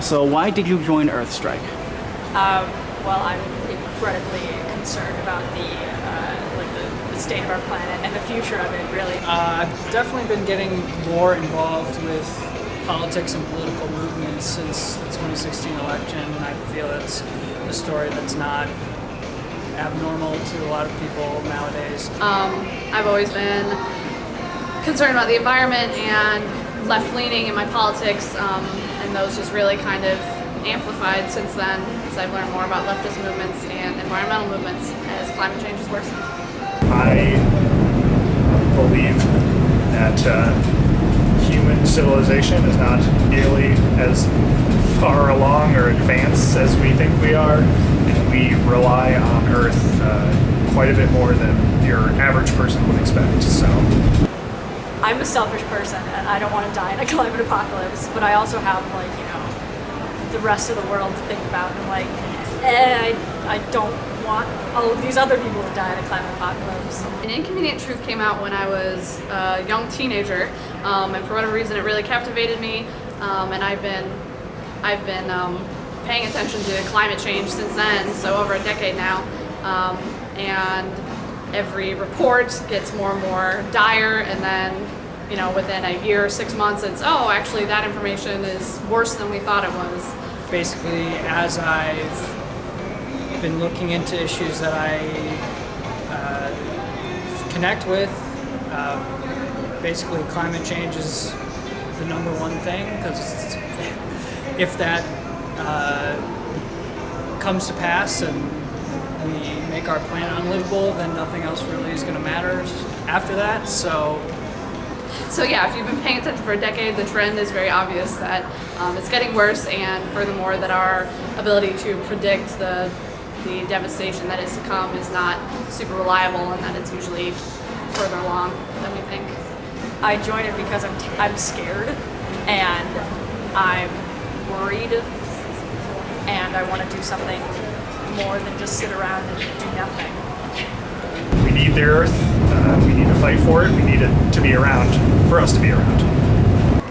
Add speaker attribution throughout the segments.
Speaker 1: So why did you join Earthstrike?
Speaker 2: Well, I'm incredibly concerned about the state of our planet and the future of it, really.
Speaker 3: I've definitely been getting more involved with politics and political movements since the 2016 election, and I feel it's a story that's not abnormal to a lot of people nowadays.
Speaker 4: I've always been concerned about the environment and left-leaning in my politics, and those just really kind of amplified since then as I've learned more about leftist movements and environmental movements as climate change is worsening.
Speaker 5: I believe that human civilization is not nearly as far along or advanced as we think we are, and we rely on Earth quite a bit more than your average person would expect. So
Speaker 2: I'm a selfish person and I don't want to die in a climate apocalypse, but I also have the rest of the world to think about, and I don't want all of these other people to die in a climate apocalypse.
Speaker 4: An Inconvenient Truth came out when I was a young teenager, and for whatever reason it really captivated me, and I've been paying attention to climate change since then, so over a decade now, and every report gets more and more dire, and then within a year or 6 months it's, oh, actually that information is worse than we thought it was.
Speaker 3: Basically, as I've been looking into issues that I connect with, basically climate change is the number one thing, because if that comes to pass and we make our planet unlivable, then nothing else really is going to matter after that.
Speaker 4: So yeah, if you've been paying attention for a decade, the trend is very obvious that it's getting worse, and furthermore that our ability to predict the devastation that is to come is not super reliable, and that it's usually further along than we think.
Speaker 2: I joined it because I'm scared and I'm worried, and I want to do something more than just sit around and do nothing.
Speaker 5: we need the Earth. We need to fight for it. We need it to be around for us to be around.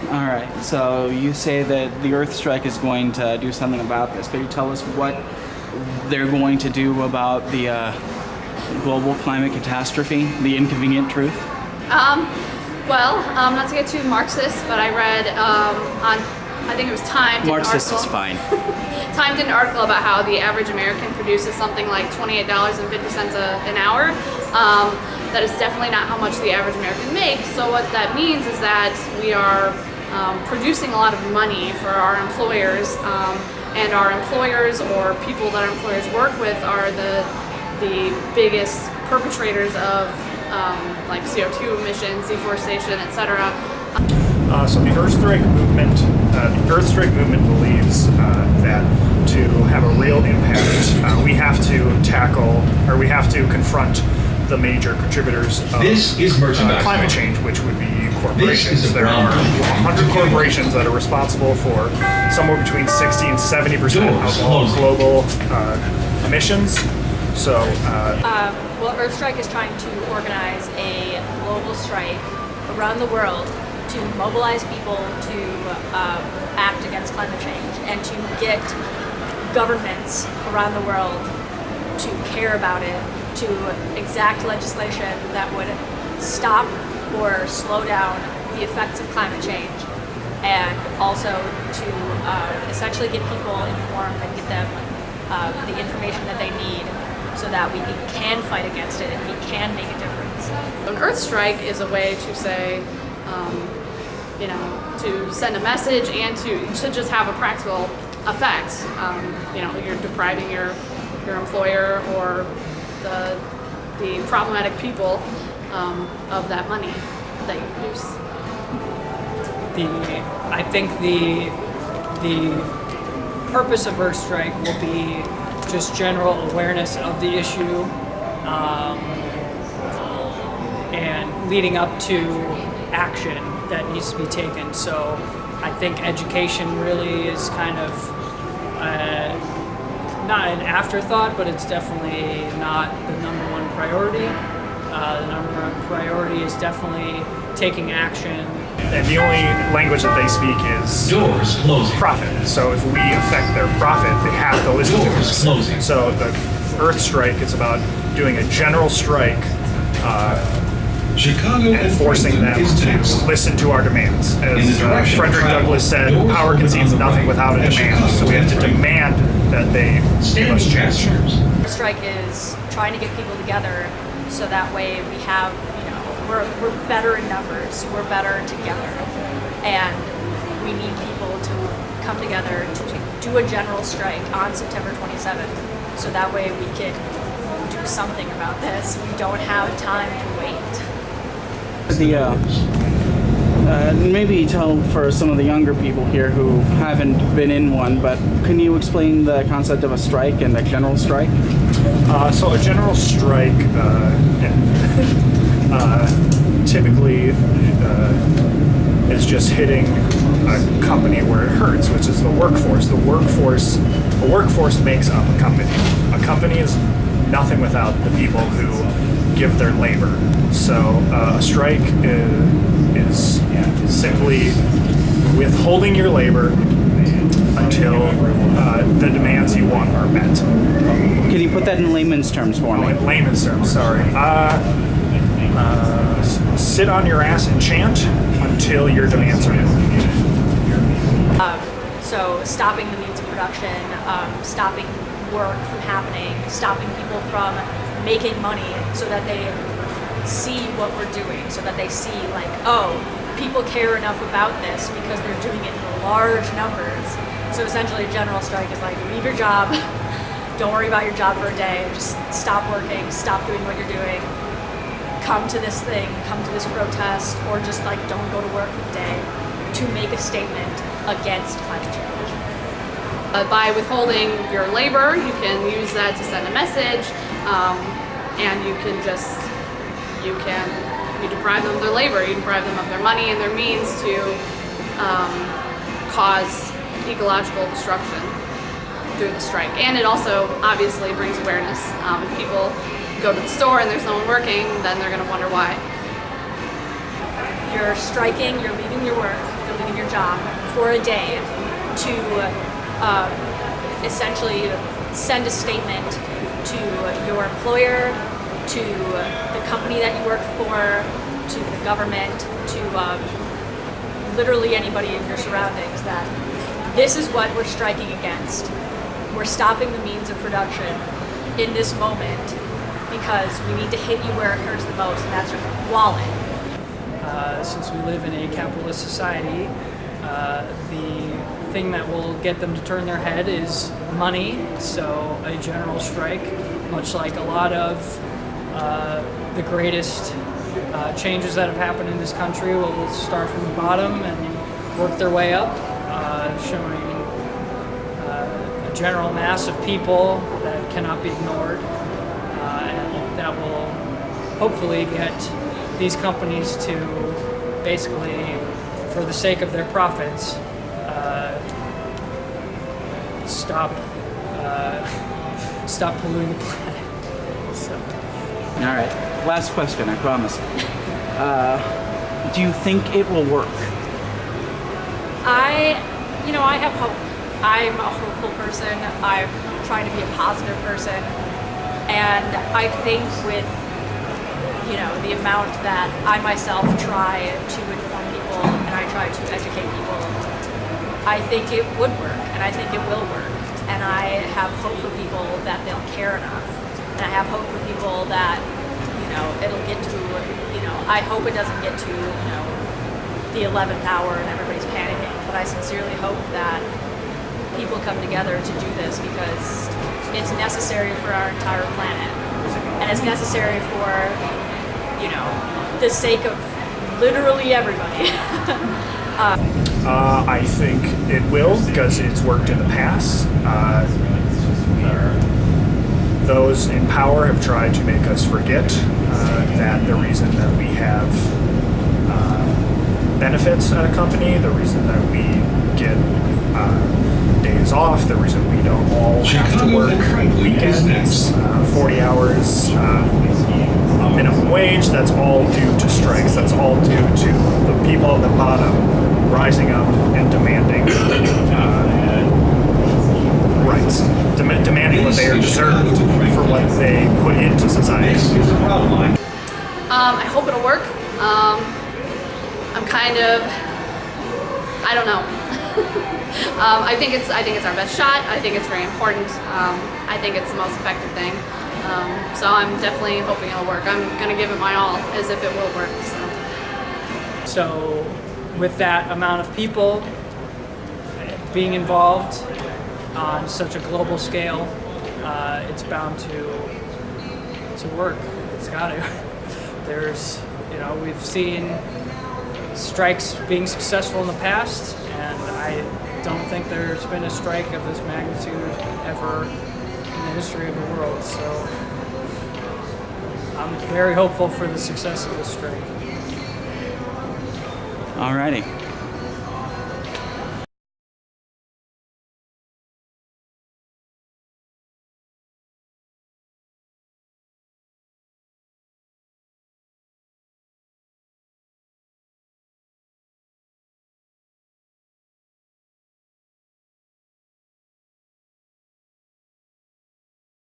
Speaker 1: All right, so you say that the Earthstrike is going to do something about this. Could you tell us what they're going to do about the global climate catastrophe, the inconvenient truth?
Speaker 4: Well, not to get too Marxist, but I read I think it was Time.
Speaker 1: Marxist is fine.
Speaker 4: Time did an article about how the average American produces something like $28.50 an hour. That is definitely not how much the average American makes. So what that means is that we are producing a lot of money for our employers, and our employers or people that our employers work with are the biggest perpetrators of like CO2 emissions, deforestation, etc.
Speaker 5: So the Earthstrike movement believes that to have a real impact, we have to confront the major contributors of climate change, which would be corporations. There are 100 corporations that are responsible for somewhere between 60 and 70% of all global emissions. So,
Speaker 2: well, Earthstrike is trying to organize a global strike around the world to mobilize people to act against climate change and to get governments around the world to care about it, to exact legislation that would stop or slow down the effects of climate change, and also to essentially get people informed and get them the information that they need so that we can fight against it and we can make a difference.
Speaker 4: An Earthstrike is a way to say, to send a message and to just have a practical effect. You're depriving your employer or the problematic people of that money that you produce.
Speaker 3: I think the purpose of Earthstrike will be just general awareness of the issue, and leading up to action that needs to be taken. So I think education really is kind of not an afterthought, but it's definitely not the number one priority. The number one priority is definitely taking action
Speaker 5: And the only language that they speak is
Speaker 6: Doors closing.
Speaker 5: profit. So if we affect their profit, they have to listen to
Speaker 6: Doors
Speaker 5: us.
Speaker 6: closing.
Speaker 5: So the Earthstrike is about doing a general strike,
Speaker 6: Chicago
Speaker 5: and forcing them
Speaker 6: is next.
Speaker 5: to listen to our demands.
Speaker 6: In the
Speaker 5: As
Speaker 6: direction
Speaker 5: Frederick
Speaker 6: of travel,
Speaker 5: Douglass said,
Speaker 6: doors
Speaker 5: power
Speaker 6: open
Speaker 5: concedes
Speaker 6: on the
Speaker 5: nothing
Speaker 6: right
Speaker 5: without a
Speaker 6: at
Speaker 5: demand.
Speaker 6: Chicago
Speaker 5: So we have to
Speaker 6: Earthstrike.
Speaker 5: demand that they give us
Speaker 6: Standing
Speaker 5: change.
Speaker 6: passengers.
Speaker 2: Strike is trying to get people together so that way we have, we're better in numbers, we're better together, and we need people to come together to do a general strike on September 27th so that way we can do something about this. We don't have time to wait.
Speaker 1: Maybe tell for some of the younger people here who haven't been in one, but can you explain the concept of a strike and a general strike?
Speaker 5: So a general strike typically is just hitting a company where it hurts, which is the workforce. A workforce makes up a company. A company is nothing without the people who give their labor. So a strike is simply withholding your labor until the demands you want are met.
Speaker 1: Can you put that in layman's terms for me?
Speaker 5: In layman's terms, sorry. Sit on your ass and chant until your demands are met.
Speaker 2: So stopping the means of production, stopping work from happening, stopping people from making money so that they see what we're doing, so that they see like, oh, people care enough about this because they're doing it in large numbers. So essentially a general strike is like, leave your job, don't worry about your job for a day, just stop working, stop doing what you're doing, come to this thing, come to this protest, or just like don't go to work for the day to make a statement against climate change.
Speaker 4: By withholding your labor, you can use that to send a message, and you deprive them of their labor, you deprive them of their money and their means to cause ecological destruction through the strike. And it also obviously brings awareness. If people go to the store and there's no one working, then they're going to wonder why.
Speaker 2: You're striking, you're leaving your work, you're leaving your job for a day to essentially send a statement to your employer, to the company that you work for, to the government, to literally anybody in your surroundings that this is what we're striking against. We're stopping the means of production in this moment because we need to hit you where it hurts the most, and that's your wallet.
Speaker 3: Since we live in a capitalist society, the thing that will get them to turn their head is money. So a general strike, much like a lot of the greatest changes that have happened in this country, will start from the bottom and work their way up, showing a general mass of people that cannot be ignored, and that will hopefully get these companies to basically, for the sake of their profits, stop polluting the planet. So.
Speaker 1: All right, last question, I promise. Do you think it will work?
Speaker 2: I have hope. I'm a hopeful person. I'm trying to be a positive person. And I think with, the amount that I myself try to inform people and I try to educate people, I think it would work and I think it will work. And I have hope for people that they'll care enough. And I have hope for people that, it'll get to, I hope it doesn't get to, the 11th hour and everybody's panicking. But I sincerely hope that people come together to do this because it's necessary for our entire planet. And it's necessary for, the sake of literally everybody.
Speaker 5: I think it will because it's worked in the past. Those in power have tried to make us forget that the reason that we have benefits at a company, the reason that we get days off, the reason we don't all have to work weekends, 40 hours a minimum wage. That's all due to strikes. That's all due to the people at the bottom rising up and demanding rights, demanding what they are deserved for what they put into society.
Speaker 4: I hope it'll work. I'm kind of, I don't know. I think it's our best shot. I think it's very important. I think it's the most effective thing. So I'm definitely hoping it'll work. I'm gonna give it my all, as if it will work.
Speaker 3: So with that amount of people being involved on such a global scale, it's bound to work. It's got to. There's, we've seen strikes being successful in the past, and I don't think there's been a strike of this magnitude ever in the history of the world. So I'm very hopeful for the success of this strike.
Speaker 1: Alrighty.